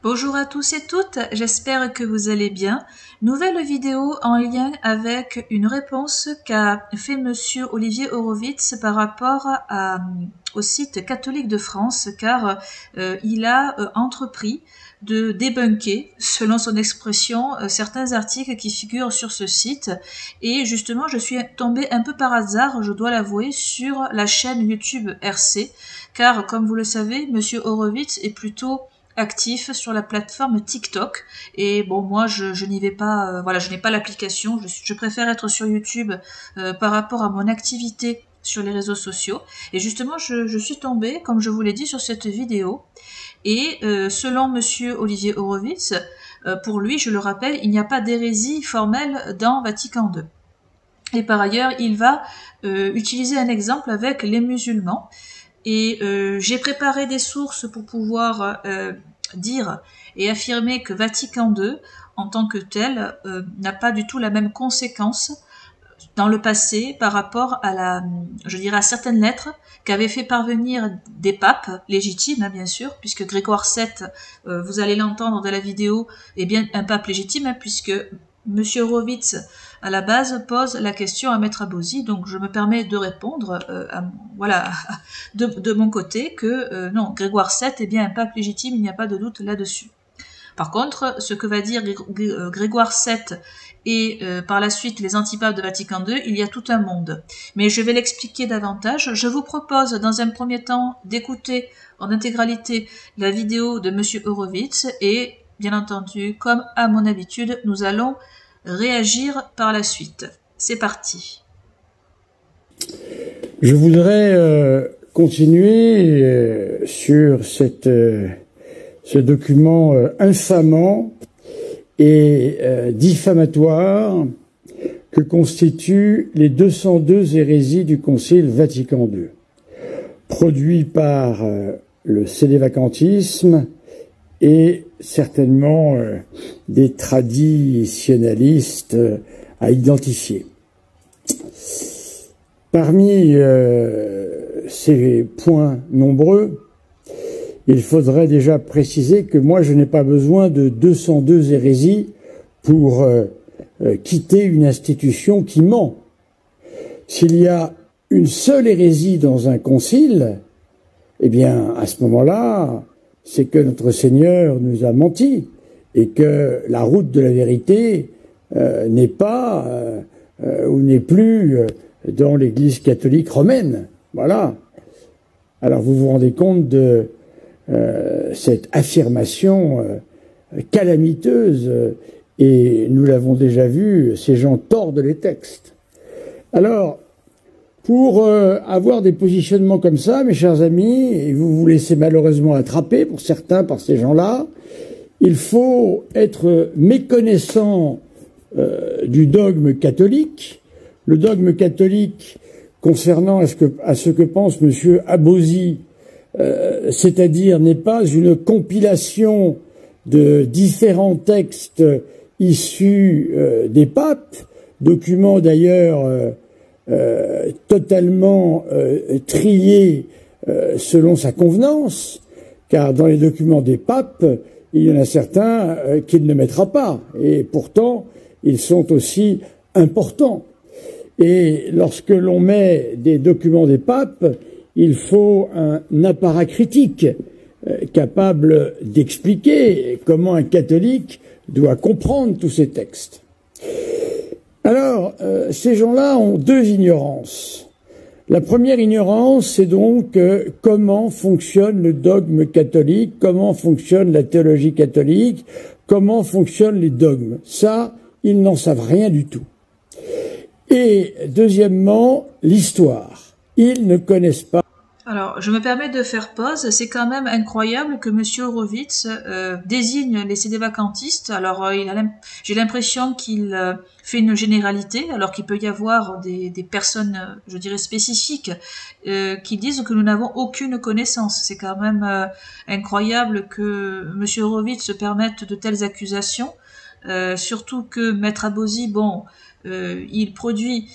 Bonjour à tous et toutes, j'espère que vous allez bien. Nouvelle vidéo en lien avec une réponse qu'a fait monsieur Olivier Horowitz par rapport au site catholique de France, car il a entrepris de débunker, selon son expression, certains articles qui figurent sur ce site. Et justement, je suis tombée un peu par hasard, je dois l'avouer, sur la chaîne YouTube RC, car comme vous le savez, monsieur Horowitz est plutôt actif sur la plateforme TikTok, et bon, moi je n'y vais pas, voilà, je n'ai pas l'application, je préfère être sur YouTube par rapport à mon activité sur les réseaux sociaux. Et justement, je suis tombée, comme je vous l'ai dit, sur cette vidéo, et selon monsieur Olivier Horowitz, pour lui, je le rappelle, il n'y a pas d'hérésie formelle dans Vatican II. Et par ailleurs, il va utiliser un exemple avec les musulmans. Et j'ai préparé des sources pour pouvoir dire et affirmer que Vatican II, en tant que tel, n'a pas du tout la même conséquence dans le passé par rapport à je dirais, à certaines lettres qu'avaient fait parvenir des papes légitimes, hein, bien sûr, puisque Grégoire VII, vous allez l'entendre dans la vidéo, est bien un pape légitime, hein, puisque Monsieur Horowitz, à la base, pose la question à Maître Abosi, donc je me permets de répondre, voilà, de mon côté, que non, Grégoire VII est bien un pape légitime, il n'y a pas de doute là-dessus. Par contre, ce que va dire Grégoire VII et par la suite les antipapes de Vatican II, il y a tout un monde. Mais je vais l'expliquer davantage. Je vous propose dans un premier temps d'écouter en intégralité la vidéo de Monsieur Horowitz et, bien entendu, comme à mon habitude, nous allons réagir par la suite. C'est parti. Je voudrais continuer sur ce document infamant et diffamatoire que constituent les 202 hérésies du Concile Vatican II, produits par le sédévacantisme et certainement des traditionalistes à identifier. Parmi ces points nombreux, il faudrait déjà préciser que moi je n'ai pas besoin de 202 hérésies pour quitter une institution qui ment. S'il y a une seule hérésie dans un concile, eh bien à ce moment-là, c'est que notre Seigneur nous a menti et que la route de la vérité n'est pas ou n'est plus dans l'Église catholique romaine. Voilà. Alors vous vous rendez compte de cette affirmation calamiteuse, et nous l'avons déjà vu, ces gens tordent les textes. Alors, pour avoir des positionnements comme ça, mes chers amis, et vous vous laissez malheureusement attraper, pour certains, par ces gens-là, il faut être méconnaissant du dogme catholique. Le dogme catholique concernant à ce que pense M. Abosi, c'est-à-dire n'est pas une compilation de différents textes issus des papes, documents d'ailleurs totalement triés selon sa convenance, car dans les documents des papes, il y en a certains qu'il ne mettra pas, et pourtant ils sont aussi importants. Et lorsque l'on met des documents des papes, il faut un apparat critique capable d'expliquer comment un catholique doit comprendre tous ces textes. Alors, ces gens-là ont deux ignorances. La première ignorance, c'est donc comment fonctionne le dogme catholique, comment fonctionne la théologie catholique, comment fonctionnent les dogmes. Ça, ils n'en savent rien du tout. Et deuxièmement, l'histoire. Ils ne connaissent pas. Alors, je me permets de faire pause. C'est quand même incroyable que Monsieur Horowitz désigne les sédévacantistes. Alors, j'ai l'impression qu'il fait une généralité, alors qu'il peut y avoir des personnes, je dirais, spécifiques, qui disent que nous n'avons aucune connaissance. C'est quand même incroyable que Monsieur Horowitz se permette de telles accusations, surtout que Maître Abosi, bon, il produit,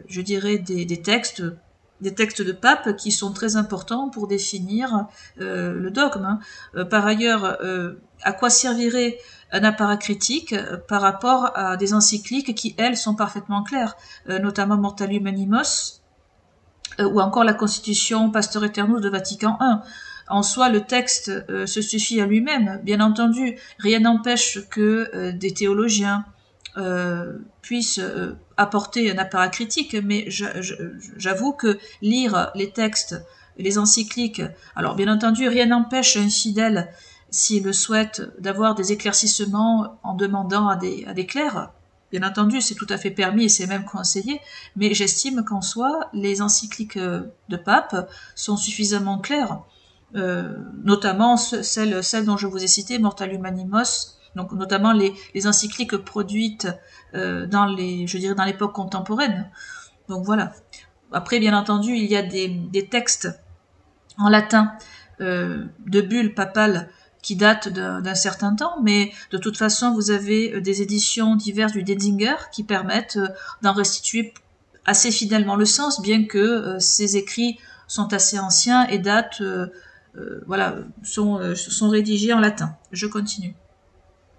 je dirais, des textes des textes de pape qui sont très importants pour définir le dogme. Hein. Par ailleurs, à quoi servirait un appareil critique par rapport à des encycliques qui, elles, sont parfaitement claires, notamment Mortalium Animos, ou encore la Constitution Pastor Aeternus de Vatican I. En soi, le texte se suffit à lui-même. Bien entendu, rien n'empêche que des théologiens puissent apporter un appareil critique, mais j'avoue que lire les textes, les encycliques, alors bien entendu, rien n'empêche un fidèle, s'il le souhaite, d'avoir des éclaircissements en demandant à des clercs. Bien entendu, c'est tout à fait permis et c'est même conseillé, mais j'estime qu'en soi, les encycliques de pape sont suffisamment claires, notamment celle dont je vous ai cité, Mortalium Animos, donc notamment les encycliques produites dans l'époque contemporaine. Donc voilà. Après, bien entendu, il y a des textes en latin de bulles papales qui datent d'un certain temps, mais de toute façon, vous avez des éditions diverses du Denzinger qui permettent d'en restituer assez fidèlement le sens, bien que ces écrits sont assez anciens et datent, voilà, sont rédigés en latin. Je continue.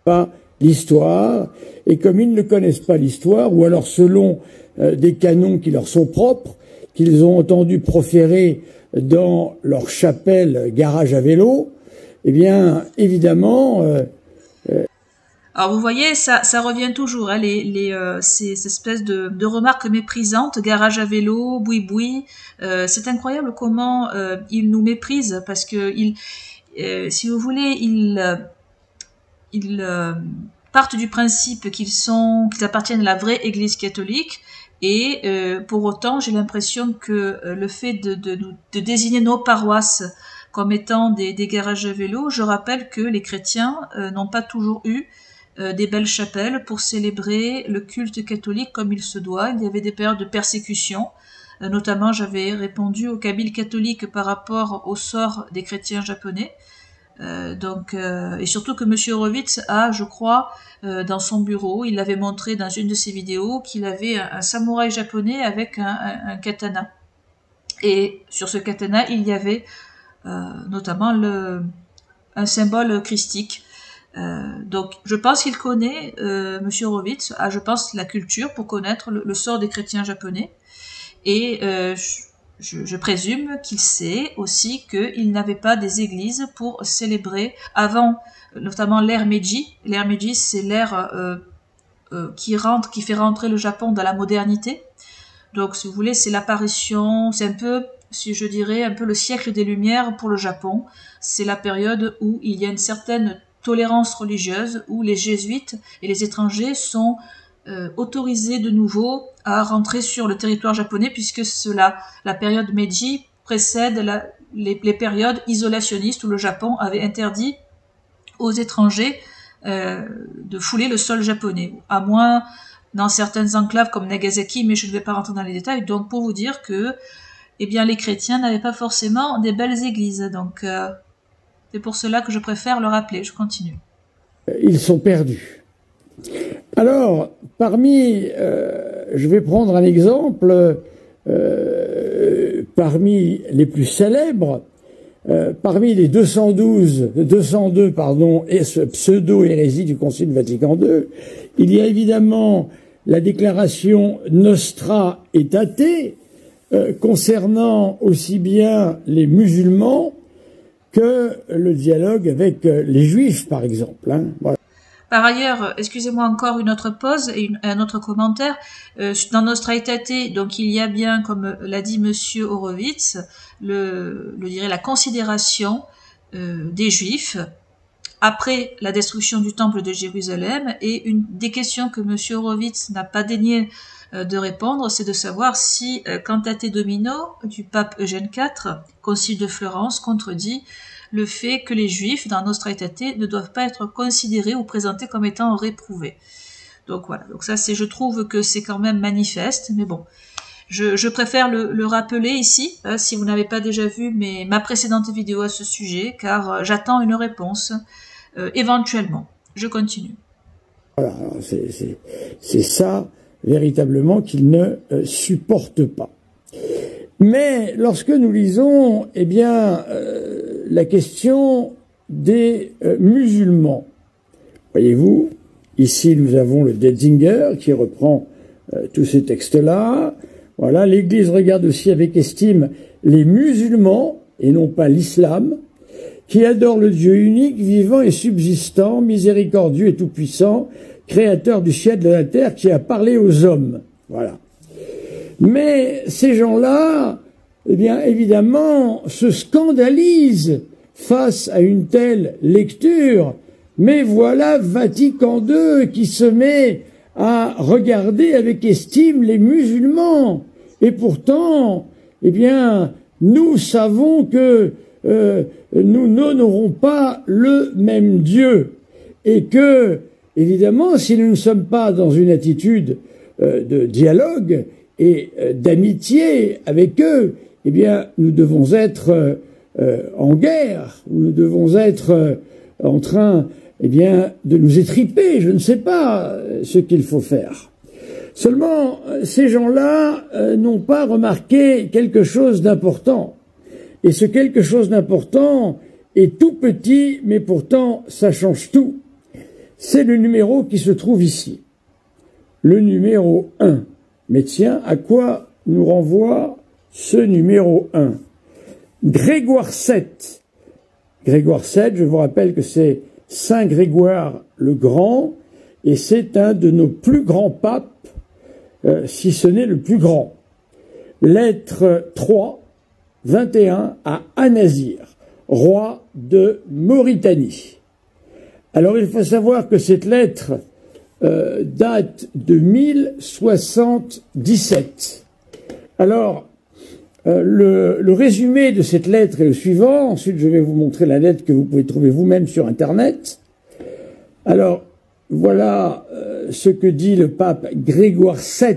Pas l'histoire, et comme ils ne connaissent pas l'histoire, ou alors selon des canons qui leur sont propres, qu'ils ont entendu proférer dans leur chapelle garage à vélo, eh bien, évidemment... Alors vous voyez, ça revient toujours, hein, ces espèces de remarques méprisantes, garage à vélo, boui-boui. C'est incroyable comment ils nous méprisent, parce que si vous voulez, ils partent du principe qu'ils appartiennent à la vraie Église catholique, et pour autant, j'ai l'impression que le fait de désigner nos paroisses comme étant des garages à vélo, je rappelle que les chrétiens n'ont pas toujours eu des belles chapelles pour célébrer le culte catholique comme il se doit. Il y avait des périodes de persécution, notamment j'avais répondu au cabyle catholique par rapport au sort des chrétiens japonais. Et surtout que M. Horowitz a, je crois, dans son bureau, il l'avait montré dans une de ses vidéos, qu'il avait un samouraï japonais avec un katana. Et sur ce katana, il y avait notamment un symbole christique. Donc je pense qu'il connaît, M. Horowitz, je pense, la culture pour connaître le sort des chrétiens japonais. Et je présume qu'il sait aussi qu'il n'avait pas des églises pour célébrer avant, notamment l'ère Meiji. L'ère Meiji, c'est l'ère qui fait rentrer le Japon dans la modernité. Donc, si vous voulez, c'est l'apparition, c'est un peu, si je dirais, un peu le siècle des Lumières pour le Japon. C'est la période où il y a une certaine tolérance religieuse, où les jésuites et les étrangers sont autorisés de nouveau à rentrer sur le territoire japonais, puisque la période Meiji précède les périodes isolationnistes où le Japon avait interdit aux étrangers de fouler le sol japonais, à moins dans certaines enclaves comme Nagasaki, mais je ne vais pas rentrer dans les détails. Donc pour vous dire que eh bien, les chrétiens n'avaient pas forcément des belles églises, donc c'est pour cela que je préfère le rappeler. Je continue. Ils sont perdus. Alors, je vais prendre un exemple, parmi les plus célèbres, parmi les 202 pseudo-hérésies du Concile Vatican II, il y a évidemment la déclaration Nostra Aetate, concernant aussi bien les musulmans que le dialogue avec les juifs, par exemple. Hein. Voilà. Par ailleurs, excusez-moi encore une autre pause et un autre commentaire. Dans Nostra Aetate, donc il y a bien, comme l'a dit Monsieur Horowitz, la considération des Juifs après la destruction du temple de Jérusalem, et une des questions que Monsieur Horowitz n'a pas daigné de répondre, c'est de savoir si Cantate Domino du pape Eugène IV, concile de Florence, contredit le fait que les Juifs, dans Nostra Aetate, ne doivent pas être considérés ou présentés comme étant réprouvés. Donc voilà, donc ça, je trouve que c'est quand même manifeste, mais bon, je préfère le rappeler ici, si vous n'avez pas déjà vu ma précédente vidéo à ce sujet, car j'attends une réponse, éventuellement. Je continue. Voilà, c'est ça, véritablement, qu'ils ne supportent pas. Mais lorsque nous lisons, eh bien, la question des musulmans, voyez-vous, ici nous avons le Detzinger qui reprend tous ces textes-là. Voilà, l'Église regarde aussi avec estime les musulmans, et non pas l'islam, qui adorent le Dieu unique, vivant et subsistant, miséricordieux et tout-puissant, créateur du ciel et de la terre, qui a parlé aux hommes. Voilà. Mais ces gens-là, eh bien, évidemment, se scandalisent face à une telle lecture. Mais voilà Vatican II qui se met à regarder avec estime les musulmans. Et pourtant, eh bien, nous savons que nous n'honorons pas le même Dieu. Et que, évidemment, si nous ne sommes pas dans une attitude de dialogue et d'amitié avec eux, eh bien, nous devons être en guerre, nous devons être en train, eh bien, de nous étriper. Je ne sais pas ce qu'il faut faire. Seulement, ces gens-là n'ont pas remarqué quelque chose d'important. Et ce quelque chose d'important est tout petit, mais pourtant, ça change tout. C'est le numéro qui se trouve ici. Le numéro 1. Mais tiens, à quoi nous renvoie ce numéro 1? Grégoire VII. Grégoire VII, je vous rappelle que c'est Saint Grégoire le Grand, et c'est un de nos plus grands papes, si ce n'est le plus grand. Lettre 3, 21 à An-Nasir, roi de Mauritanie. Alors il faut savoir que cette lettre date de 1077. Alors, le résumé de cette lettre est le suivant. Ensuite, je vais vous montrer la lettre que vous pouvez trouver vous-même sur Internet. Alors, voilà ce que dit le pape Grégoire VII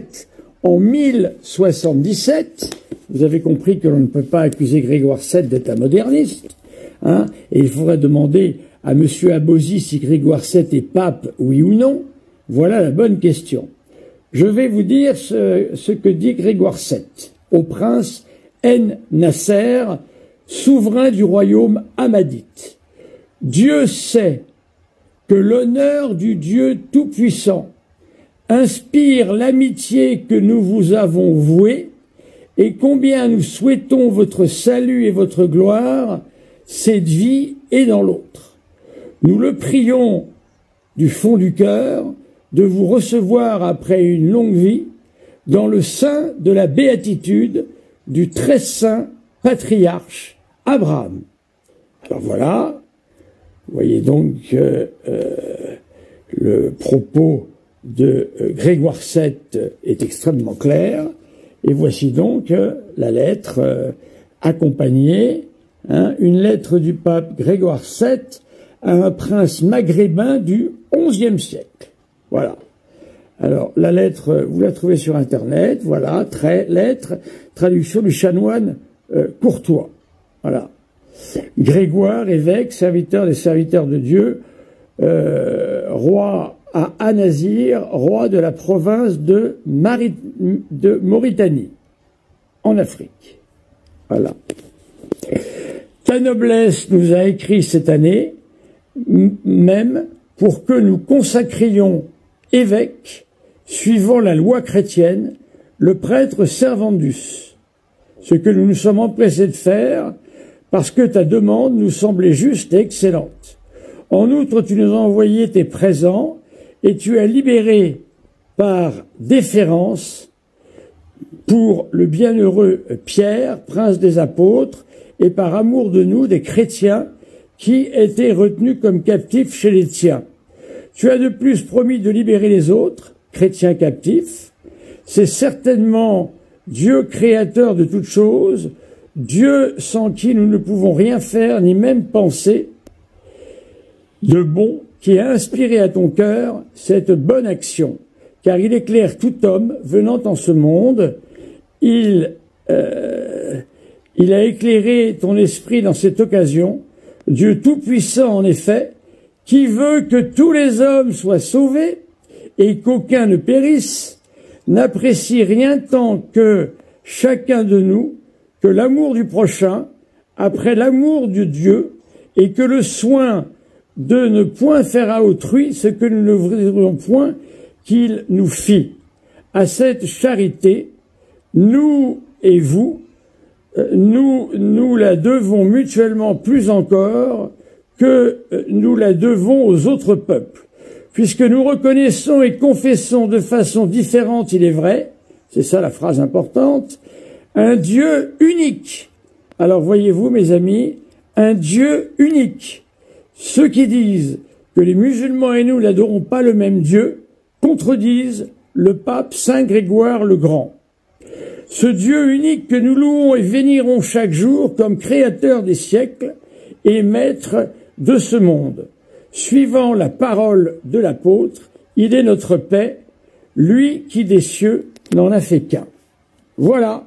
en 1077. Vous avez compris que l'on ne peut pas accuser Grégoire VII d'être un moderniste. Hein, et il faudrait demander à M. Abosi si Grégoire VII est pape, oui ou non. Voilà la bonne question. Je vais vous dire ce que dit Grégoire VII au prince En-Nasser, souverain du royaume hammadite. Dieu sait que l'honneur du Dieu Tout-Puissant inspire l'amitié que nous vous avons vouée et combien nous souhaitons votre salut et votre gloire, cette vie et dans l'autre. Nous le prions du fond du cœur de vous recevoir après une longue vie dans le sein de la béatitude du très saint patriarche Abraham. Alors voilà, vous voyez donc le propos de Grégoire VII est extrêmement clair, et voici donc la lettre accompagnée, une lettre du pape Grégoire VII à un prince maghrébin du XIe siècle. Voilà. Alors, la lettre, vous la trouvez sur Internet, voilà, lettre, traduction du chanoine Courtois. Voilà. Grégoire, évêque, serviteur des serviteurs de Dieu, roi à An-Nasir, roi de la province de Mauritanie, en Afrique. Voilà. Ta noblesse nous a écrit cette année, même pour que nous consacrions évêque, suivant la loi chrétienne, le prêtre Servandus, ce que nous nous sommes empressés de faire, parce que ta demande nous semblait juste et excellente. En outre, tu nous as envoyé tes présents, et tu as libéré par déférence pour le bienheureux Pierre, prince des apôtres, et par amour de nous, des chrétiens, qui étaient retenus comme captifs chez les tiens. Tu as de plus promis de libérer les autres, chrétiens captifs. C'est certainement Dieu créateur de toutes choses, Dieu sans qui nous ne pouvons rien faire ni même penser, de bon, qui a inspiré à ton cœur cette bonne action, car il éclaire tout homme venant en ce monde. Il a éclairé ton esprit dans cette occasion, Dieu tout-puissant en effet, qui veut que tous les hommes soient sauvés et qu'aucun ne périsse, n'apprécie rien tant que chacun de nous que l'amour du prochain, après l'amour de Dieu, et que le soin de ne point faire à autrui ce que nous ne voudrions point qu'il nous fît. À cette charité, nous et vous, nous la devons mutuellement plus encore que nous la devons aux autres peuples, puisque nous reconnaissons et confessons de façon différente, il est vrai, c'est ça la phrase importante, un Dieu unique. Alors voyez-vous, mes amis, un Dieu unique. Ceux qui disent que les musulmans et nous n'adorons pas le même Dieu contredisent le pape Saint Grégoire le Grand. Ce Dieu unique que nous louons et vénérons chaque jour comme créateur des siècles et maître de ce monde. Suivant la parole de l'apôtre, il est notre paix, lui qui des cieux n'en a fait qu'un. Voilà.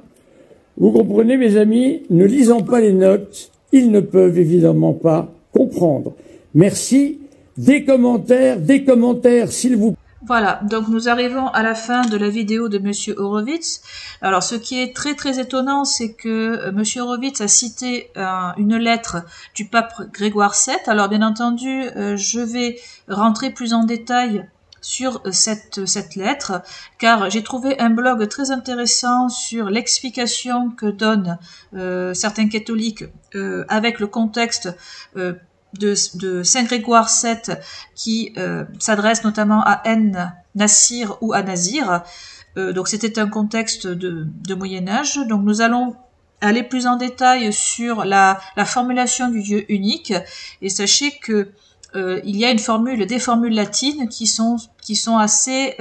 Vous comprenez, mes amis, ne lisant pas les notes, ils ne peuvent évidemment pas comprendre. Merci. Des commentaires, s'il vous plaît. Voilà, donc nous arrivons à la fin de la vidéo de Monsieur Horowitz. Alors ce qui est très très étonnant, c'est que Monsieur Horowitz a cité une lettre du pape Grégoire VII. Alors bien entendu, je vais rentrer plus en détail sur cette lettre, car j'ai trouvé un blog très intéressant sur l'explication que donnent certains catholiques avec le contexte de Saint Grégoire VII qui s'adresse notamment à Nassir ou à Nazir. Donc c'était un contexte de Moyen-Âge. Donc nous allons aller plus en détail sur la formulation du Dieu unique. Et sachez que il y a des formules latines qui sont assez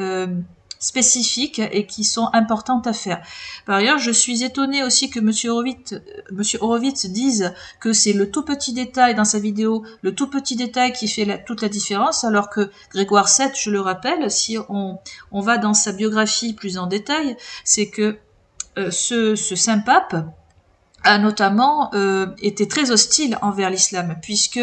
spécifiques et qui sont importantes à faire. Par ailleurs, je suis étonnée aussi que Monsieur Horowitz dise que c'est le tout petit détail dans sa vidéo, le tout petit détail qui fait toute la différence, alors que Grégoire VII, je le rappelle, si on va dans sa biographie plus en détail, c'est que ce saint pape a notamment été très hostile envers l'islam, puisque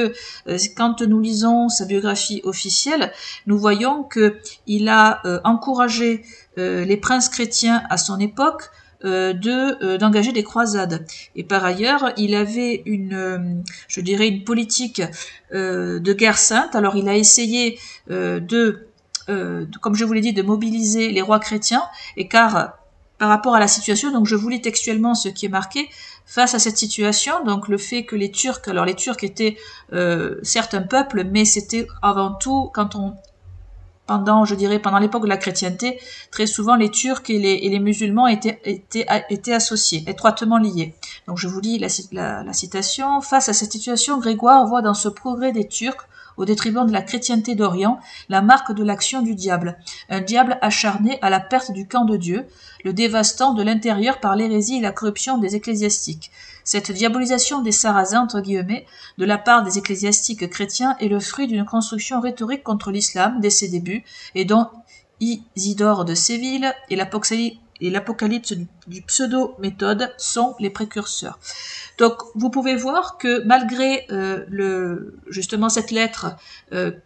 quand nous lisons sa biographie officielle, nous voyons que il a encouragé les princes chrétiens à son époque d'engager des croisades. Et par ailleurs, il avait une politique de guerre sainte. Alors il a essayé comme je vous l'ai dit, de mobiliser les rois chrétiens, et car par rapport à la situation, donc je vous lis textuellement ce qui est marqué. Face à cette situation, donc le fait que les Turcs étaient certes un peuple, mais c'était avant tout pendant l'époque de la chrétienté, très souvent les Turcs et les musulmans étaient associés, étroitement liés. Donc je vous lis la citation. Face à cette situation, Grégoire voit dans ce progrès des Turcs, au détriment de la chrétienté d'Orient, la marque de l'action du diable. Un diable acharné à la perte du camp de Dieu, le dévastant de l'intérieur par l'hérésie et la corruption des ecclésiastiques. Cette diabolisation des Sarrasins, entre guillemets, de la part des ecclésiastiques chrétiens est le fruit d'une construction rhétorique contre l'islam dès ses débuts, et dont Isidore de Séville et l'Apocalypse du pseudo-méthode sont les précurseurs. Donc vous pouvez voir que malgré justement cette lettre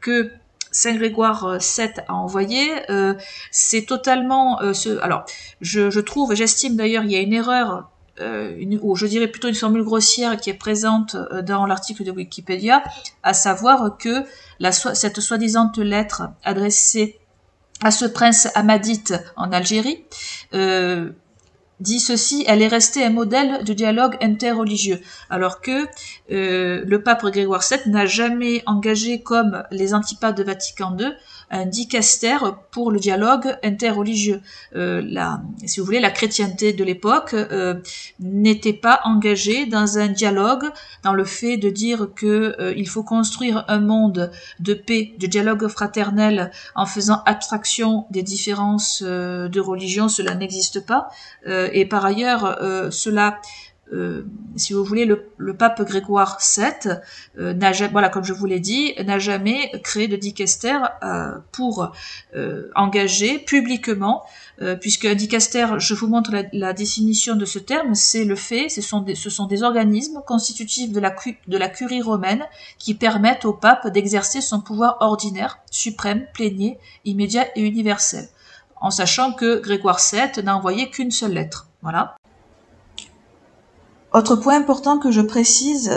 que Saint Grégoire VII a envoyée, c'est totalement alors j'estime d'ailleurs il y a une erreur, ou je dirais plutôt une formule grossière qui est présente dans l'article de Wikipédia, à savoir que cette soi-disant lettre adressée à ce prince Ahmadite en Algérie dit ceci: elle est restée un modèle de dialogue interreligieux, alors que le pape Grégoire VII n'a jamais engagé, comme les antipapes de Vatican II, un dicaster pour le dialogue interreligieux. Si vous voulez, la chrétienté de l'époque n'était pas engagée dans un dialogue, dans le fait de dire que il faut construire un monde de paix, de dialogue fraternel, en faisant abstraction des différences de religion. Cela n'existe pas. Et par ailleurs, si vous voulez, le pape Grégoire VII n'a jamais, voilà, comme je vous l'ai dit, n'a jamais créé de dicaster pour engager publiquement, puisque un dicaster, je vous montre la définition de ce terme, c'est ce sont des organismes constitutifs de la curie romaine qui permettent au pape d'exercer son pouvoir ordinaire, suprême, plénier, immédiat et universel, en sachant que Grégoire VII n'a envoyé qu'une seule lettre. Voilà. Autre point important que je précise,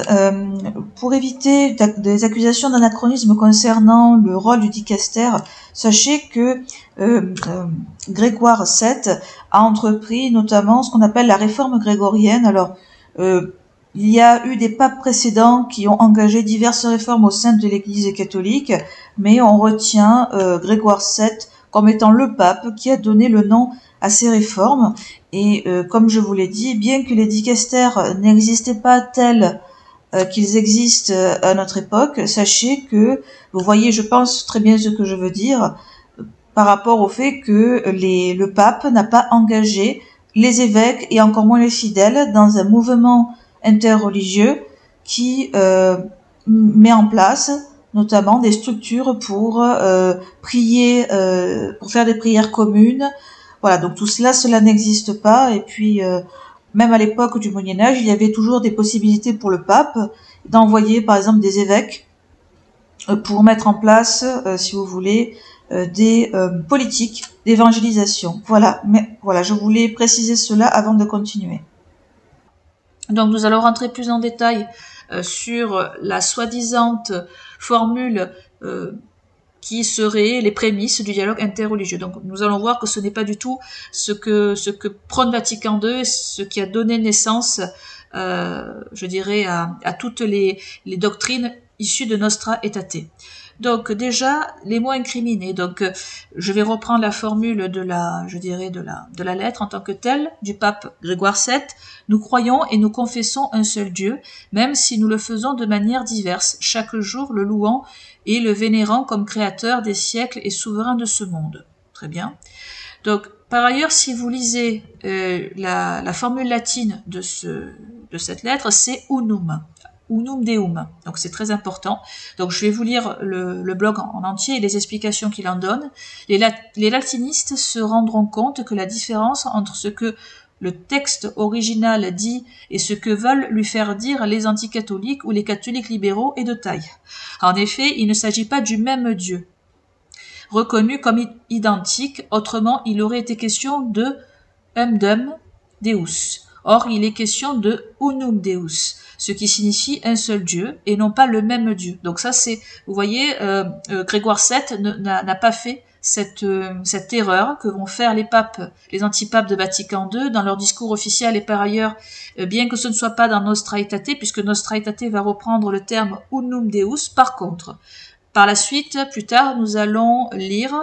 pour éviter des accusations d'anachronisme concernant le rôle du dicaster, sachez que Grégoire VII a entrepris notamment ce qu'on appelle la réforme grégorienne. Alors, il y a eu des papes précédents qui ont engagé diverses réformes au sein de l'Église catholique, mais on retient Grégoire VII comme étant le pape qui a donné le nom à ces réformes. Et comme je vous l'ai dit, bien que les dicastères n'existaient pas tels qu'ils existent à notre époque, sachez que, vous voyez, je pense très bien ce que je veux dire, par rapport au fait que le pape n'a pas engagé les évêques et encore moins les fidèles dans un mouvement interreligieux qui met en place notamment des structures pour prier, pour faire des prières communes. Voilà, donc tout cela, cela n'existe pas. Et puis, même à l'époque du Moyen-Âge, il y avait toujours des possibilités pour le pape d'envoyer, par exemple, des évêques pour mettre en place, si vous voulez, des politiques d'évangélisation. Voilà, mais voilà, je voulais préciser cela avant de continuer. Donc, nous allons rentrer plus en détail sur la soi-disant formule qui seraient les prémices du dialogue interreligieux. Donc nous allons voir que ce n'est pas du tout ce que prône Vatican II, ce qui a donné naissance, je dirais, à toutes les doctrines issues de Nostra Aetate. Donc déjà les mots incriminés. Donc je vais reprendre la formule de la lettre en tant que telle du pape Grégoire VII. Nous croyons et nous confessons un seul Dieu, même si nous le faisons de manière diverse, chaque jour le louant et le vénérant comme créateur des siècles et souverain de ce monde. Très bien. Donc, par ailleurs, si vous lisez la formule latine de cette lettre, c'est unum deum. Donc, c'est très important. Donc, je vais vous lire le blog en entier et les explications qu'il en donne. Les latinistes se rendront compte que la différence entre ce que le texte original dit et ce que veulent lui faire dire les anticatholiques ou les catholiques libéraux est de taille. En effet, il ne s'agit pas du même Dieu, reconnu comme identique, autrement il aurait été question de Umdum Deus. Or, il est question de Unum Deus, ce qui signifie un seul Dieu et non pas le même Dieu. Donc ça, c'est, vous voyez, Grégoire VII n'a pas fait cette erreur que vont faire les papes, les antipapes de Vatican II dans leur discours officiel et par ailleurs, bien que ce ne soit pas dans Nostra Aetate, puisque Nostra Aetate va reprendre le terme Unum Deus, par contre, par la suite, plus tard, nous allons lire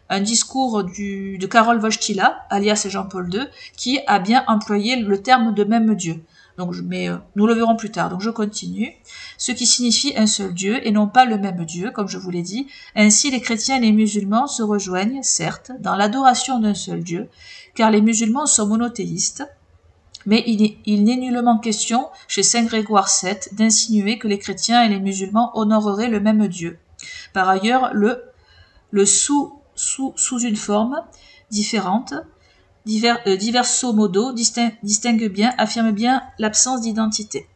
un discours de Karol Wojtyla, alias Jean-Paul II, qui a bien employé le terme de même Dieu. Donc, mais nous le verrons plus tard. Donc je continue. Ce qui signifie un seul Dieu et non pas le même Dieu, comme je vous l'ai dit. Ainsi, les chrétiens et les musulmans se rejoignent, certes, dans l'adoration d'un seul Dieu, car les musulmans sont monothéistes. Mais il n'est nullement question, chez Saint Grégoire VII, d'insinuer que les chrétiens et les musulmans honoreraient le même Dieu. Par ailleurs, le sous une forme différente, diverso modo, distingue bien, affirme bien l'absence d'identité.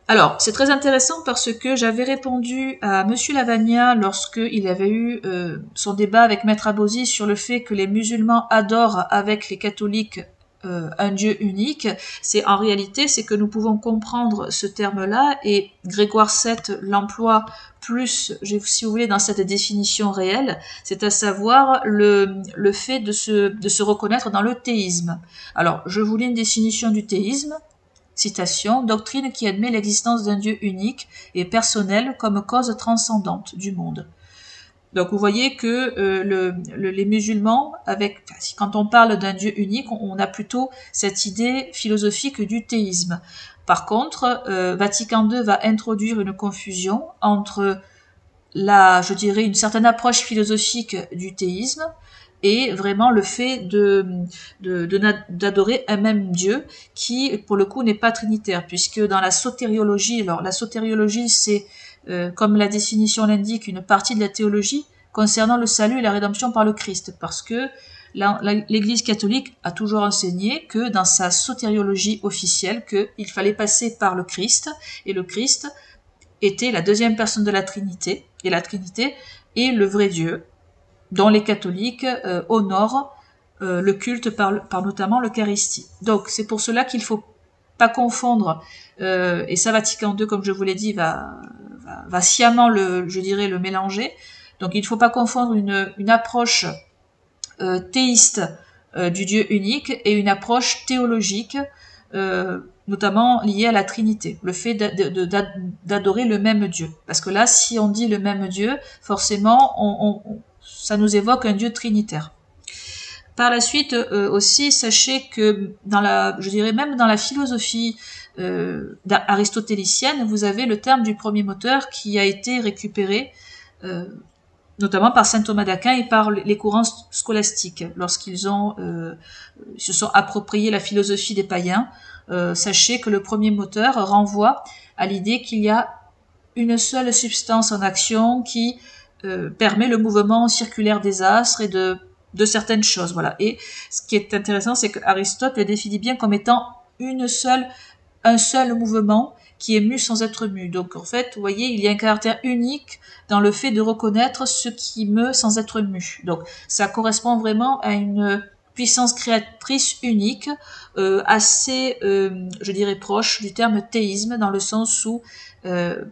Alors, c'est très intéressant parce que j'avais répondu à Monsieur Lavagna lorsqu'il avait eu son débat avec Maître Abosi sur le fait que les musulmans adorent avec les catholiques un Dieu unique. C'est en réalité, c'est que nous pouvons comprendre ce terme-là et Grégoire VII l'emploie plus, si vous voulez, dans cette définition réelle, c'est à savoir le fait de se reconnaître dans le théisme. Alors, je vous lis une définition du théisme. Citation, doctrine qui admet l'existence d'un Dieu unique et personnel comme cause transcendante du monde. Donc vous voyez que les musulmans, quand on parle d'un Dieu unique, on a plutôt cette idée philosophique du théisme. Par contre, Vatican II va introduire une confusion entre je dirais, une certaine approche philosophique du théisme et vraiment le fait d'adorer un même Dieu qui, pour le coup, n'est pas trinitaire, puisque dans la sotériologie, alors la sotériologie, c'est, comme la définition l'indique, une partie de la théologie concernant le salut et la rédemption par le Christ, parce que l'Église catholique a toujours enseigné que dans sa sotériologie officielle, qu'il fallait passer par le Christ, et le Christ était la deuxième personne de la Trinité, et la Trinité est le vrai Dieu, dont les catholiques honorent le culte par notamment l'Eucharistie. Donc c'est pour cela qu'il faut pas confondre, et ça Vatican II, comme je vous l'ai dit, va sciemment le mélanger. Donc il ne faut pas confondre une approche théiste du Dieu unique et une approche théologique, notamment liée à la Trinité, le fait d'adorer le même Dieu. Parce que là, si on dit le même Dieu, forcément, ça nous évoque un Dieu trinitaire. Par la suite aussi, sachez que je dirais même dans la philosophie aristotélicienne, vous avez le terme du premier moteur qui a été récupéré notamment par saint Thomas d'Aquin et par les courants scolastiques lorsqu'ils se sont appropriés la philosophie des païens. Sachez que le premier moteur renvoie à l'idée qu'il y a une seule substance en action qui permet le mouvement circulaire des astres et de certaines choses, voilà. Et ce qui est intéressant, c'est que Aristote le définit bien comme étant un seul mouvement qui est mu sans être mu. Donc en fait, vous voyez, il y a un caractère unique dans le fait de reconnaître ce qui meut sans être mu. Donc ça correspond vraiment à une puissance créatrice unique, assez, je dirais, proche du terme théisme, dans le sens où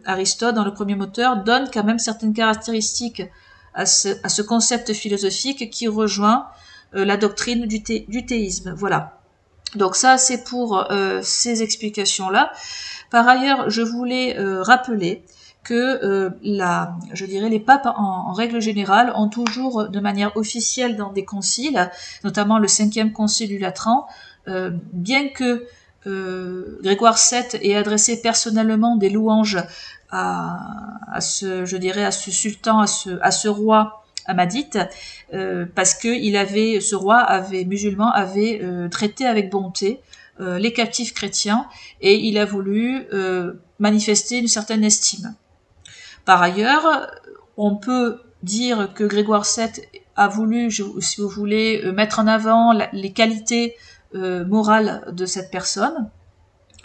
Aristote, dans le premier moteur, donne quand même certaines caractéristiques à ce concept philosophique qui rejoint la doctrine du théisme. Voilà. Donc ça, c'est pour ces explications-là. Par ailleurs, je voulais rappeler que je dirais les papes en règle générale ont toujours de manière officielle dans des conciles, notamment le 5e concile du Latran, bien que Grégoire VII ait adressé personnellement des louanges à ce sultan, à ce roi Ahmadite, parce que ce roi musulman avait traité avec bonté les captifs chrétiens et il a voulu manifester une certaine estime. Par ailleurs, on peut dire que Grégoire VII a voulu, si vous voulez, mettre en avant les qualités morales de cette personne.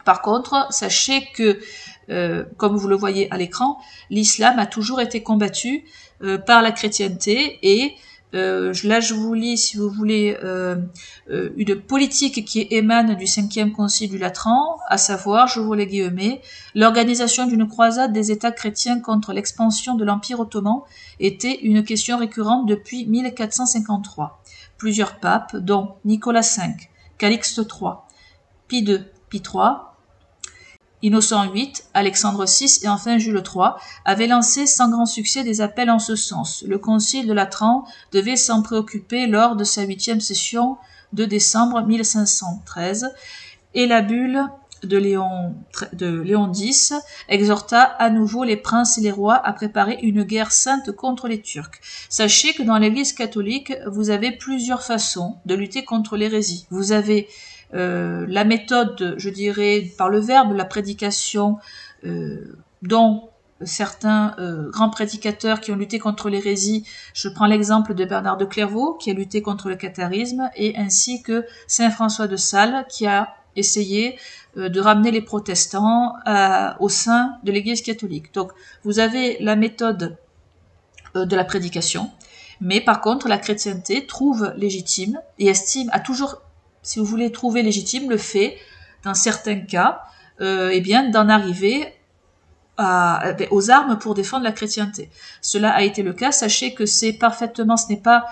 Par contre, sachez que, comme vous le voyez à l'écran, l'islam a toujours été combattu par la chrétienté et là je vous lis, si vous voulez, une politique qui émane du 5e concile du Latran, à savoir, j'ouvre les guillemets, l'organisation d'une croisade des États chrétiens contre l'expansion de l'Empire ottoman était une question récurrente depuis 1453. Plusieurs papes, dont Nicolas V, Calixte III, Pie II, Pie III, Innocent VIII, Alexandre VI et enfin Jules III avaient lancé sans grand succès des appels en ce sens. Le concile de Latran devait s'en préoccuper lors de sa 8e session de décembre 1513 et la bulle de Léon X exhorta à nouveau les princes et les rois à préparer une guerre sainte contre les Turcs. Sachez que dans l'Église catholique, vous avez plusieurs façons de lutter contre l'hérésie. Vous avez la méthode, je dirais, par le verbe, la prédication, dont certains grands prédicateurs qui ont lutté contre l'hérésie, je prends l'exemple de Bernard de Clairvaux, qui a lutté contre le catharisme, et ainsi que Saint François de Sales, qui a essayé de ramener les protestants au sein de l'Église catholique. Donc, vous avez la méthode de la prédication, mais par contre, la chrétienté trouve légitime et estime, a toujours, si vous voulez trouver légitime, le fait, dans certains cas, d'en arriver aux armes pour défendre la chrétienté. Cela a été le cas. Sachez que ce n'est pas,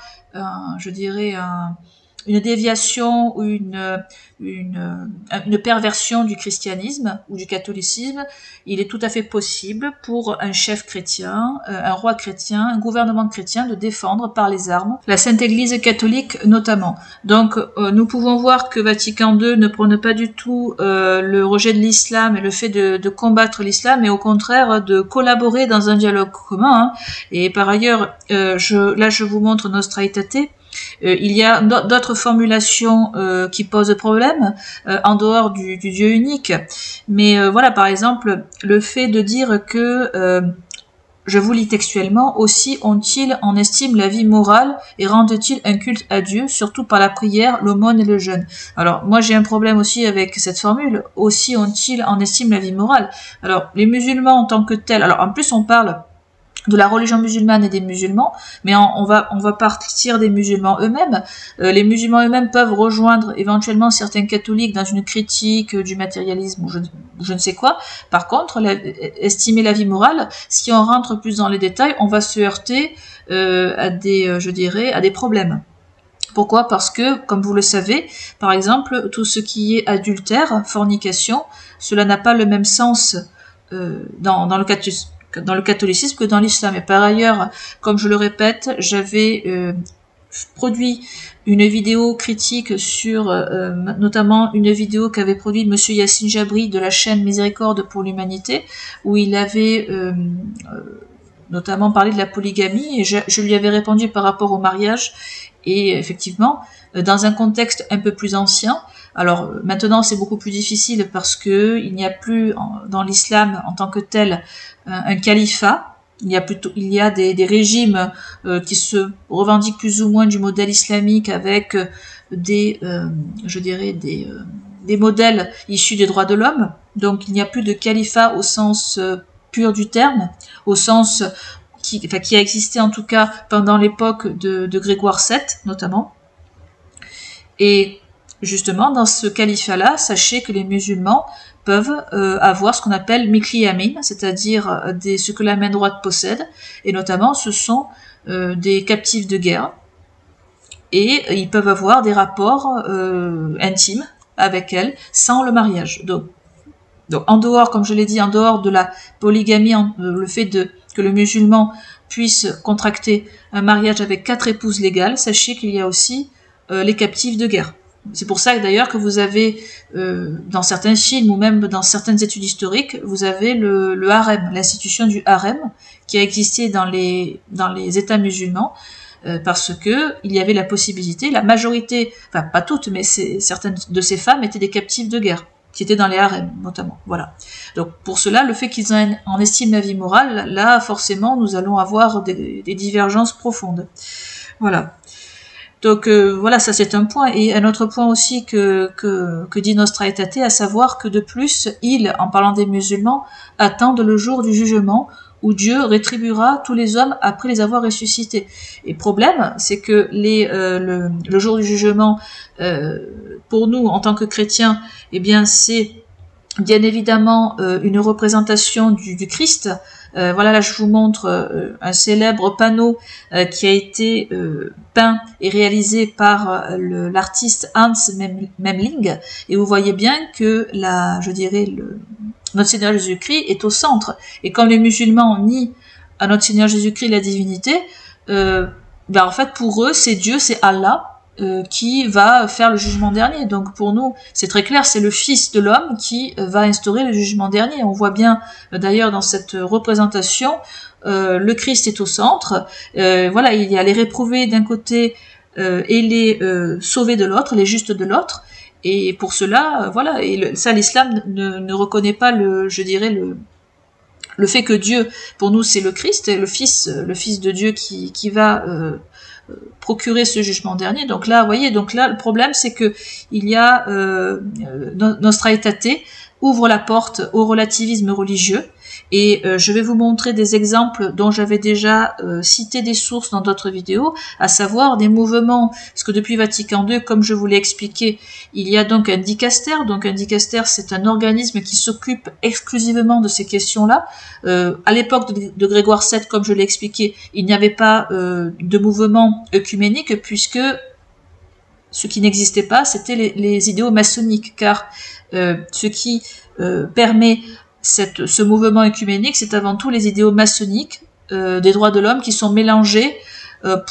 je dirais, une déviation ou une perversion du christianisme ou du catholicisme. Il est tout à fait possible pour un chef chrétien, un roi chrétien, un gouvernement chrétien de défendre par les armes la Sainte Église catholique notamment. Donc nous pouvons voir que Vatican II ne prône pas du tout le rejet de l'islam et le fait de combattre l'islam, mais au contraire de collaborer dans un dialogue commun. Et par ailleurs, je vous montre Nostra Aetate. Il y a d'autres formulations qui posent problème en dehors du Dieu unique, mais voilà, par exemple, le fait de dire que, je vous lis textuellement, aussi ont-ils en estime la vie morale et rendent-ils un culte à Dieu, surtout par la prière, l'aumône et le jeûne. Alors moi j'ai un problème aussi avec cette formule, aussi ont-ils en estime la vie morale. Alors les musulmans en tant que tels, alors en plus on parle de la religion musulmane et des musulmans, mais on va partir des musulmans eux-mêmes. Les musulmans eux-mêmes peuvent rejoindre éventuellement certains catholiques dans une critique du matérialisme ou je ne sais quoi. Par contre, estimer la vie morale, si on rentre plus dans les détails, on va se heurter à des problèmes. Pourquoi? Parce que, comme vous le savez, par exemple, tout ce qui est adultère, fornication, cela n'a pas le même sens dans le catholicisme que dans l'islam. Et par ailleurs, comme je le répète, j'avais produit une vidéo critique sur notamment une vidéo qu'avait produite Monsieur Yassine Jabri de la chaîne Miséricorde pour l'Humanité, où il avait notamment parlé de la polygamie, et je lui avais répondu par rapport au mariage, et effectivement, dans un contexte un peu plus ancien. Alors maintenant c'est beaucoup plus difficile parce que il n'y a plus dans l'islam en tant que tel un califat. Il y a des régimes qui se revendiquent plus ou moins du modèle islamique avec des modèles issus des droits de l'homme. Donc il n'y a plus de califat au sens pur du terme, au sens qui a existé en tout cas pendant l'époque de Grégoire VII notamment. Et justement, dans ce califat-là, sachez que les musulmans peuvent avoir ce qu'on appelle mikli yamin, c'est-à-dire ce que la main droite possède, et notamment ce sont des captifs de guerre, et ils peuvent avoir des rapports intimes avec elles sans le mariage. Donc en dehors, comme je l'ai dit, en dehors de la polygamie, le fait que le musulman puisse contracter un mariage avec 4 épouses légales, sachez qu'il y a aussi les captifs de guerre. C'est pour ça d'ailleurs que vous avez, dans certains films ou même dans certaines études historiques, vous avez le harem, l'institution du harem, qui a existé dans les États musulmans, parce que il y avait la possibilité, la majorité, enfin pas toutes, mais certaines de ces femmes étaient des captives de guerre, qui étaient dans les harems notamment. Voilà. Donc pour cela, le fait qu'ils en estiment la vie morale, là forcément nous allons avoir des divergences profondes. Voilà. Donc voilà, ça c'est un point. Et un autre point aussi que dit Nostra Aetate, à savoir que de plus, ils, en parlant des musulmans, attendent le jour du jugement où Dieu rétribuera tous les hommes après les avoir ressuscités. Et le problème, c'est que le jour du jugement, pour nous, en tant que chrétiens, eh bien c'est bien évidemment une représentation du Christ. Voilà, là je vous montre un célèbre panneau qui a été peint et réalisé par l'artiste Hans Memling, et vous voyez bien que notre Seigneur Jésus-Christ est au centre. Et comme les musulmans nient à notre Seigneur Jésus-Christ la divinité, en fait pour eux c'est Dieu, c'est Allah qui va faire le jugement dernier. Donc pour nous, c'est très clair, c'est le Fils de l'homme qui va instaurer le jugement dernier. On voit bien d'ailleurs dans cette représentation, le Christ est au centre. Voilà, il y a les réprouvés d'un côté et les sauvés de l'autre, les justes de l'autre. Et pour cela, voilà, ça l'islam ne reconnaît pas le fait que Dieu, pour nous, c'est le Christ, le Fils de Dieu qui va procurer ce jugement dernier. Donc là, vous voyez, le problème, c'est que il y a Nostra Aetate ouvre la porte au relativisme religieux. Et je vais vous montrer des exemples dont j'avais déjà cité des sources dans d'autres vidéos, à savoir des mouvements, parce que depuis Vatican II, comme je vous l'ai expliqué, il y a donc un dicaster. Donc un dicaster, c'est un organisme qui s'occupe exclusivement de ces questions-là. À l'époque de Grégoire VII, comme je l'ai expliqué, il n'y avait pas de mouvement œcuménique, puisque ce qui n'existait pas, c'était les idéaux maçonniques, car ce qui permet ce mouvement œcuménique, c'est avant tout les idéaux maçonniques des droits de l'homme qui sont mélangés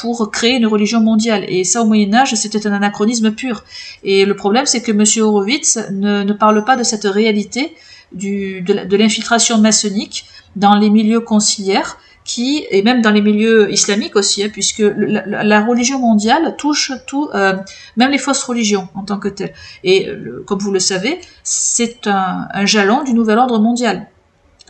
pour créer une religion mondiale. Et ça, au Moyen-Âge, c'était un anachronisme pur. Et le problème, c'est que M. Horowitz ne parle pas de cette réalité de l'infiltration maçonnique dans les milieux conciliaires, et même dans les milieux islamiques aussi, hein, puisque la religion mondiale touche tout, même les fausses religions en tant que telles. Et comme vous le savez, c'est un jalon du nouvel ordre mondial.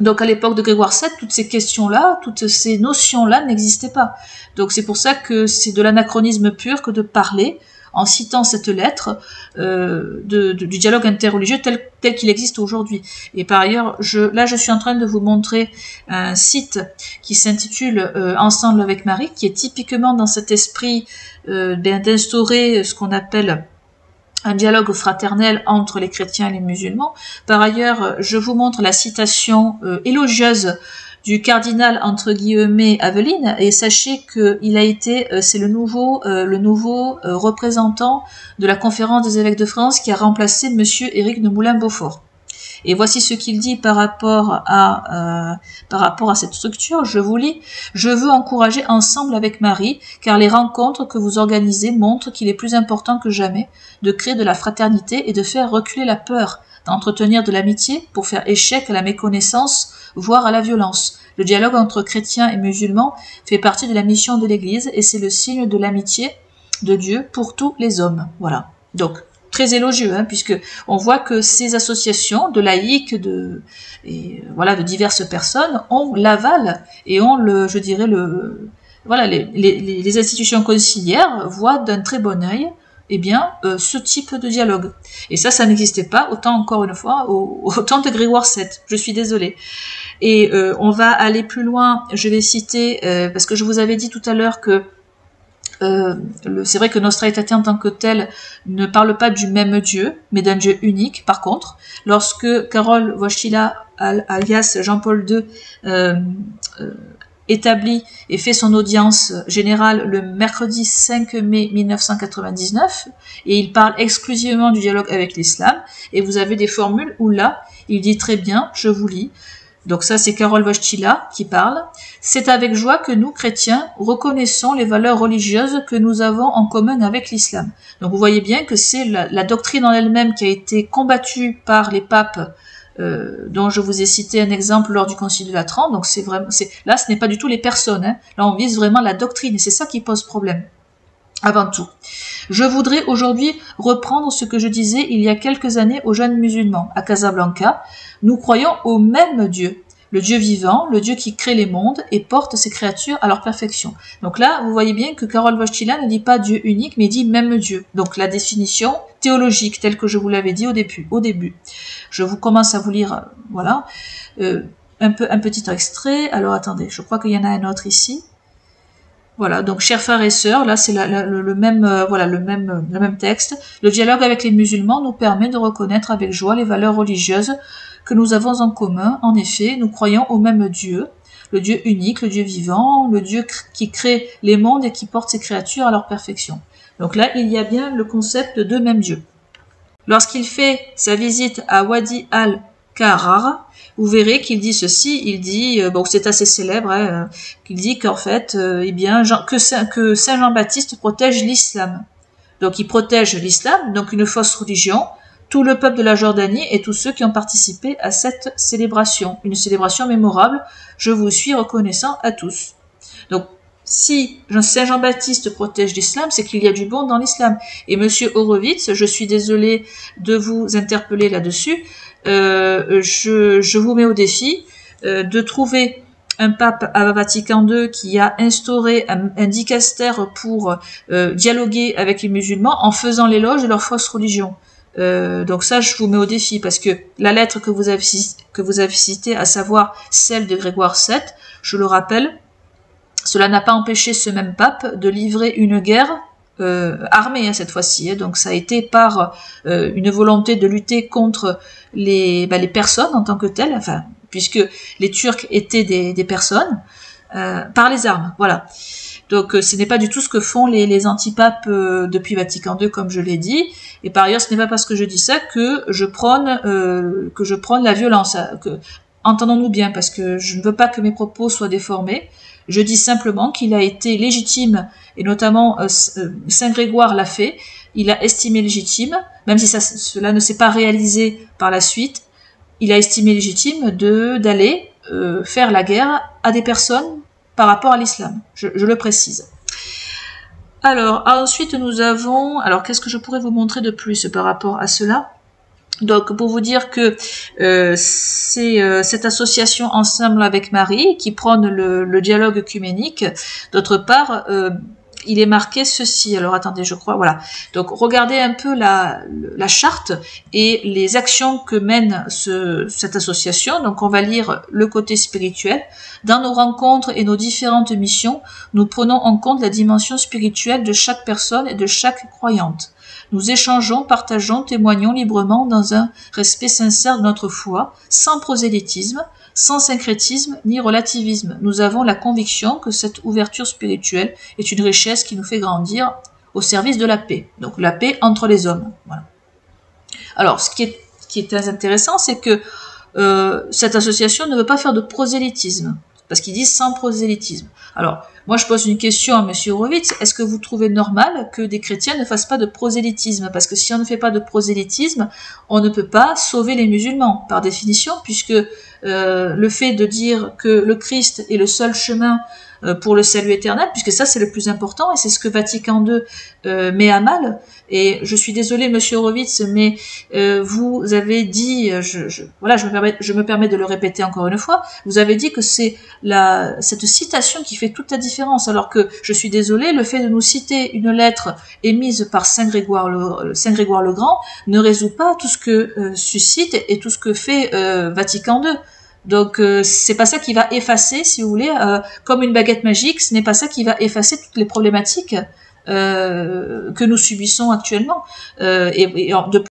Donc à l'époque de Grégoire VII, toutes ces questions-là, toutes ces notions-là n'existaient pas. Donc c'est pour ça que c'est de l'anachronisme pur que de parler en citant cette lettre du dialogue interreligieux tel qu'il existe aujourd'hui. Et par ailleurs, là je suis en train de vous montrer un site qui s'intitule Ensemble avec Marie, qui est typiquement dans cet esprit d'instaurer ce qu'on appelle un dialogue fraternel entre les chrétiens et les musulmans. Par ailleurs, je vous montre la citation élogieuse du cardinal entre guillemets Aveline, et sachez qu'il a été, c'est le nouveau représentant de la Conférence des évêques de France qui a remplacé Monsieur Éric de Moulin-Beaufort. Et voici ce qu'il dit par rapport à cette structure. Je vous lis. Je veux encourager Ensemble avec Marie, car les rencontres que vous organisez montrent qu'il est plus important que jamais de créer de la fraternité et de faire reculer la peur, d'entretenir de l'amitié pour faire échec à la méconnaissance, voire à la violence. Le dialogue entre chrétiens et musulmans fait partie de la mission de l'Église et c'est le signe de l'amitié de Dieu pour tous les hommes. Voilà. Donc, très élogieux, hein, puisque on voit que ces associations de laïcs, de diverses personnes ont l'aval et ont les institutions conciliaires voient d'un très bon œil ce type de dialogue. Et ça n'existait pas, autant encore une fois, au temps de Grégoire VII. Je suis désolée. Et on va aller plus loin. Je vais citer, parce que je vous avais dit tout à l'heure que c'est vrai que Nostra Aetate en tant que tel ne parle pas du même Dieu, mais d'un Dieu unique. Par contre, lorsque Karol Wojtyła, alias Jean-Paul II, établit et fait son audience générale le mercredi 5 mai 1999, et il parle exclusivement du dialogue avec l'islam, et vous avez des formules où là, il dit très bien, je vous lis. Donc ça, c'est Karol Wojtyła qui parle. C'est avec joie que nous, chrétiens, reconnaissons les valeurs religieuses que nous avons en commun avec l'islam. Donc vous voyez bien que c'est la doctrine en elle-même qui a été combattue par les papes, dont je vous ai cité un exemple lors du Concile de Latran. Donc là, ce n'est pas du tout les personnes, hein. Là, on vise vraiment la doctrine, et c'est ça qui pose problème. Avant tout, je voudrais aujourd'hui reprendre ce que je disais il y a quelques années aux jeunes musulmans. À Casablanca, nous croyons au même Dieu, le Dieu vivant, le Dieu qui crée les mondes et porte ses créatures à leur perfection. Donc là, vous voyez bien que Karol Wojtyła ne dit pas Dieu unique, mais dit même Dieu. Donc la définition théologique, telle que je vous l'avais dit au début. Je vous commence à vous lire, voilà, un petit extrait. Alors attendez, je crois qu'il y en a un autre ici. Voilà, donc chers frères et sœurs, là c'est le même texte. Le dialogue avec les musulmans nous permet de reconnaître avec joie les valeurs religieuses que nous avons en commun. En effet, nous croyons au même Dieu, le Dieu unique, le Dieu vivant, le Dieu qui crée les mondes et qui porte ses créatures à leur perfection. Donc là, il y a bien le concept de même Dieu. Lorsqu'il fait sa visite à Wadi al-Qarrar, vous verrez qu'il dit ceci, il dit, c'est assez célèbre, hein, qu'il dit qu'en fait, que Saint Jean-Baptiste protège l'islam. Donc il protège l'islam, donc une fausse religion, tout le peuple de la Jordanie et tous ceux qui ont participé à cette célébration. Une célébration mémorable, je vous suis reconnaissant à tous. Donc, si Saint Jean-Baptiste protège l'islam, c'est qu'il y a du bon dans l'islam. Et Monsieur Horowitz, je suis désolée de vous interpeller là-dessus, je vous mets au défi de trouver un pape à Vatican II qui a instauré un dicaster pour dialoguer avec les musulmans en faisant l'éloge de leur fausse religion. Donc ça, je vous mets au défi, parce que la lettre que vous avez citée, à savoir celle de Grégoire VII, je le rappelle, cela n'a pas empêché ce même pape de livrer une guerre armée, hein, cette fois-ci. Hein. Donc ça a été par une volonté de lutter contre les personnes en tant que telles, enfin, puisque les Turcs étaient des personnes, par les armes, voilà. Donc ce n'est pas du tout ce que font les antipapes depuis Vatican II, comme je l'ai dit. Et par ailleurs, ce n'est pas parce que je dis ça que je prône la violence. Entendons-nous bien, parce que je ne veux pas que mes propos soient déformés. Je dis simplement qu'il a été légitime, et notamment Saint Grégoire l'a fait, il a estimé légitime, même si cela ne s'est pas réalisé par la suite, il a estimé légitime d'aller faire la guerre à des personnes par rapport à l'islam, je le précise. Alors, ensuite nous avons, alors qu'est-ce que je pourrais vous montrer de plus par rapport à cela? Donc, pour vous dire que c'est cette association Ensemble avec Marie qui prône le dialogue œcuménique. D'autre part, il est marqué ceci. Alors attendez, je crois, voilà. Donc regardez un peu la charte et les actions que mène cette association. Donc on va lire le côté spirituel. Dans nos rencontres et nos différentes missions, nous prenons en compte la dimension spirituelle de chaque personne et de chaque croyante. Nous échangeons, partageons, témoignons librement dans un respect sincère de notre foi, sans prosélytisme, sans syncrétisme ni relativisme. Nous avons la conviction que cette ouverture spirituelle est une richesse qui nous fait grandir au service de la paix. Donc la paix entre les hommes. Voilà. Alors, ce qui est très intéressant, c'est que cette association ne veut pas faire de prosélytisme, parce qu'ils disent sans prosélytisme. Alors, moi je pose une question à M. Horowitz, est-ce que vous trouvez normal que des chrétiens ne fassent pas de prosélytisme? Parce que si on ne fait pas de prosélytisme, on ne peut pas sauver les musulmans, par définition, puisque le fait de dire que le Christ est le seul chemin pour le salut éternel, puisque ça c'est le plus important, et c'est ce que Vatican II met à mal. Et je suis désolée, Monsieur Horowitz, mais vous avez dit, voilà, je me permets de le répéter encore une fois, vous avez dit que c'est cette citation qui fait toute la différence, alors que, je suis désolée, le fait de nous citer une lettre émise par Saint Grégoire le Grand ne résout pas tout ce que suscite et tout ce que fait Vatican II. Donc c'est pas ça qui va effacer, si vous voulez, comme une baguette magique, ce n'est pas ça qui va effacer toutes les problématiques que nous subissons actuellement. Et de